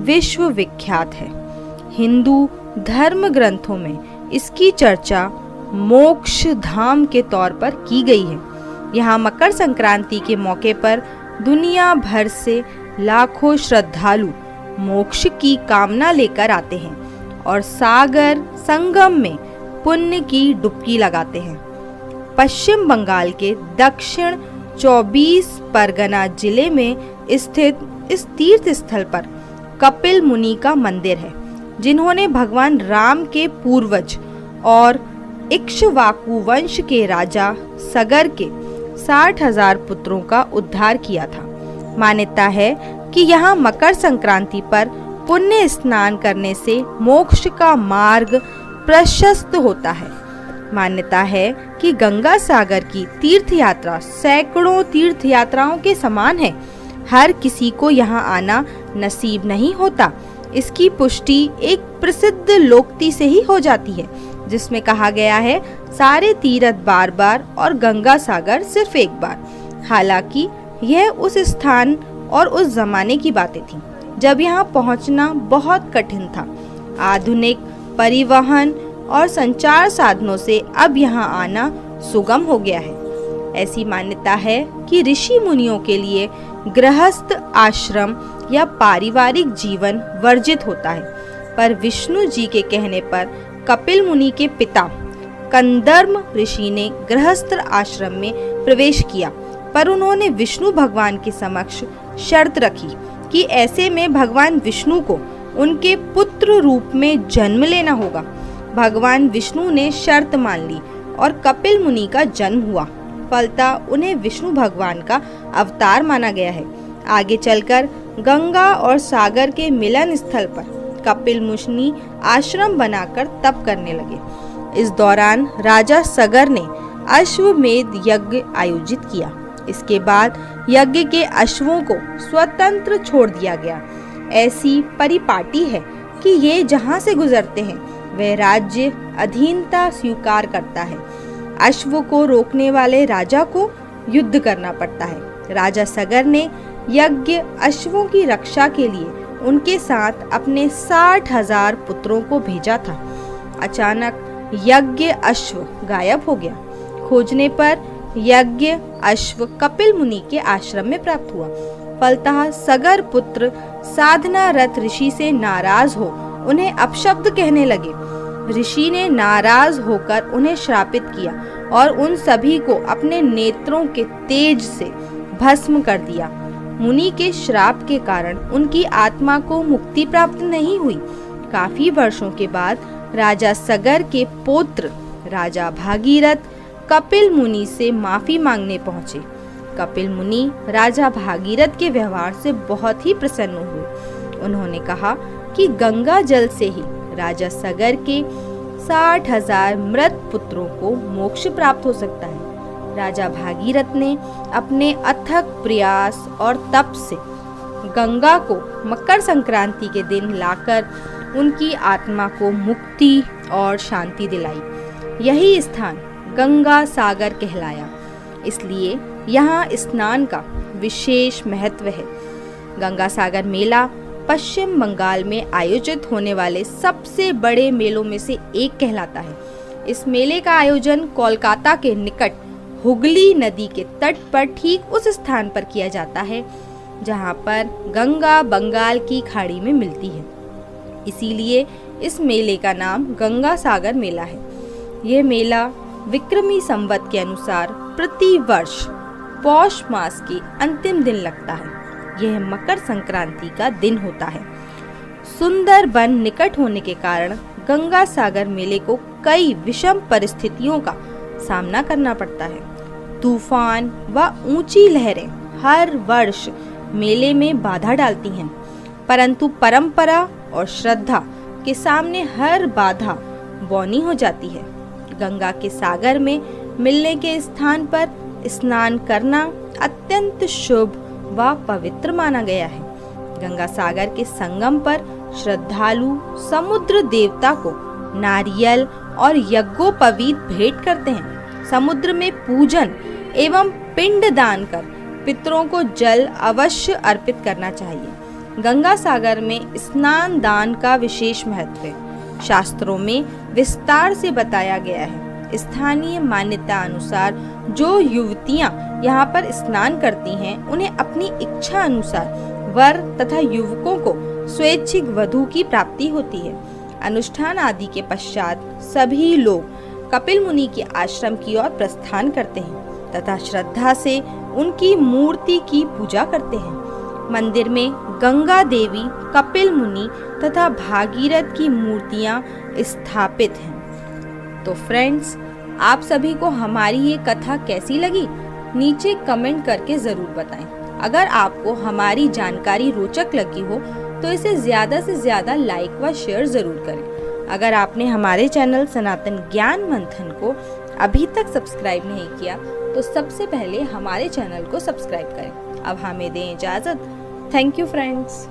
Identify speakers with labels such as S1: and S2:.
S1: विश्व विख्यात है। हिंदू धर्म ग्रंथों में इसकी चर्चा मोक्ष धाम के तौर पर की गई है। यहाँ मकर संक्रांति के मौके पर दुनिया भर से लाखों श्रद्धालु मोक्ष की कामना लेकर आते हैं और सागर संगम में पुण्य की डुबकी लगाते हैं। पश्चिम बंगाल के दक्षिण 24 परगना जिले में स्थित इस तीर्थ स्थल पर कपिल मुनि का मंदिर है, जिन्होंने भगवान राम के पूर्वज और इक्ष्वाकु वंश के राजा सगर के 60,000 पुत्रों का उद्धार किया था। मान्यता है कि यहाँ मकर संक्रांति पर पुण्य स्नान करने से मोक्ष का मार्ग प्रशस्त होता है। मान्यता है कि गंगा सागर की तीर्थ यात्रा सैकड़ों तीर्थ यात्राओं के समान है। हर किसी को यहाँ आना नसीब नहीं होता। इसकी पुष्टि एक प्रसिद्ध लोकोक्ति से ही हो जाती है, जिसमें कहा गया है, सारे तीर्थ बार बार और गंगा सागर सिर्फ एक बार। हालांकि यह उस स्थान और उस जमाने की बातें थीं जब यहाँ पहुँचना बहुत कठिन था। आधुनिक परिवहन और संचार साधनों से अब यहाँ आना सुगम हो गया है। ऐसी मान्यता है कि ऋषि मुनियों के लिए गृहस्थ आश्रम या पारिवारिक जीवन वर्जित होता है, पर विष्णु जी के कहने पर कपिल मुनि के पिता कंदर्म ऋषि ने गृहस्थ आश्रम में प्रवेश किया, पर उन्होंने विष्णु भगवान के समक्ष शर्त रखी कि ऐसे में भगवान विष्णु को उनके पुत्र रूप में जन्म लेना होगा। भगवान विष्णु ने शर्त मान ली और कपिल मुनि का जन्म हुआ। फलतः उन्हें विष्णु भगवान का अवतार माना गया है। आगे चलकर गंगा और सागर के मिलन स्थल पर कपिल मुनि आश्रम बनाकर तप करने लगे। इस दौरान राजा सगर ने अश्वमेध यज्ञ आयोजित किया। इसके बाद यज्ञ के अश्वों को स्वतंत्र छोड़ दिया गया। ऐसी परिपाटी है कि ये जहाँ से गुजरते हैं वह राज्य अधीनता स्वीकार करता है। अश्व को रोकने वाले राजा को युद्ध करना पड़ता है। राजा सगर ने यज्ञ अश्वों की रक्षा के लिए उनके साथ अपने 60,000 पुत्रों को भेजा था। अचानक यज्ञ अश्व गायब हो गया। खोजने पर यज्ञ अश्व कपिल मुनि के आश्रम में प्राप्त हुआ। फलतः सगर पुत्र साधना रत ऋषि से नाराज हो उन्हें अपशब्द कहने लगे। ऋषि ने नाराज होकर उन्हें श्रापित किया और उन सभी को अपने नेत्रों के तेज से भस्म कर दिया। मुनि के श्राप के कारण उनकी आत्मा को मुक्ति प्राप्त नहीं हुई। काफी वर्षों के बाद राजा सगर के पौत्र राजा भागीरथ कपिल मुनि से माफी मांगने पहुंचे। कपिल मुनि राजा भागीरथ के व्यवहार से बहुत ही प्रसन्न हुए। उन्होंने कहा कि गंगा जल से ही राजा सगर के 60,000 मृत पुत्रों को मोक्ष प्राप्त हो सकता है। राजा भागीरथ ने अपने अथक प्रयास और तप से गंगा को मकर संक्रांति के दिन लाकर उनकी आत्मा को मुक्ति और शांति दिलाई। यही स्थान गंगा सागर कहलाया। इसलिए यहाँ स्नान का विशेष महत्व है। गंगा सागर मेला पश्चिम बंगाल में आयोजित होने वाले सबसे बड़े मेलों में से एक कहलाता है। इस मेले का आयोजन कोलकाता के निकट हुगली नदी के तट पर ठीक उस स्थान पर किया जाता है जहां पर गंगा बंगाल की खाड़ी में मिलती है। इसीलिए इस मेले का नाम गंगा सागर मेला है। यह मेला विक्रमी संवत के अनुसार प्रति वर्ष पौष मास के अंतिम दिन लगता है। यह मकर संक्रांति का दिन होता है। सुंदर वन निकट होने के कारण गंगा सागर मेले को कई विषम परिस्थितियों का सामना करना पड़ता है। तूफान व ऊंची लहरें हर वर्ष मेले में बाधा डालती हैं, परंतु परंपरा और श्रद्धा के सामने हर बाधा बौनी हो जाती है। गंगा के सागर में मिलने के स्थान पर स्नान करना अत्यंत शुभ व पवित्र माना गया है। गंगा सागर के संगम पर श्रद्धालु समुद्र देवता को नारियल और यज्ञोपवीत भेंट करते हैं। समुद्र में पूजन एवं पिंड दान कर पितरों को जल अवश्य अर्पित करना चाहिए। गंगा सागर में स्नान दान का विशेष महत्व है। शास्त्रों में विस्तार से बताया गया है। स्थानीय मान्यता अनुसार जो युवतियां यहाँ पर स्नान करती हैं, उन्हें अपनी इच्छा अनुसार वर तथा युवकों को स्वैच्छिक वधू की प्राप्ति होती है। अनुष्ठान आदि के पश्चात सभी लोग कपिल मुनि के आश्रम की ओर प्रस्थान करते हैं तथा श्रद्धा से उनकी मूर्ति की पूजा करते हैं। मंदिर में गंगा देवी, कपिल मुनि तथा भागीरथ की मूर्तियां स्थापित हैं। तो फ्रेंड्स, आप सभी को हमारी ये कथा कैसी लगी? नीचे कमेंट करके ज़रूर बताएं। अगर आपको हमारी जानकारी रोचक लगी हो तो इसे ज़्यादा से ज़्यादा लाइक व शेयर ज़रूर करें। अगर आपने हमारे चैनल सनातन ज्ञान मंथन को अभी तक सब्सक्राइब नहीं किया तो सबसे पहले हमारे चैनल को सब्सक्राइब करें। अब हमें दें इजाज़त। Thank you friends.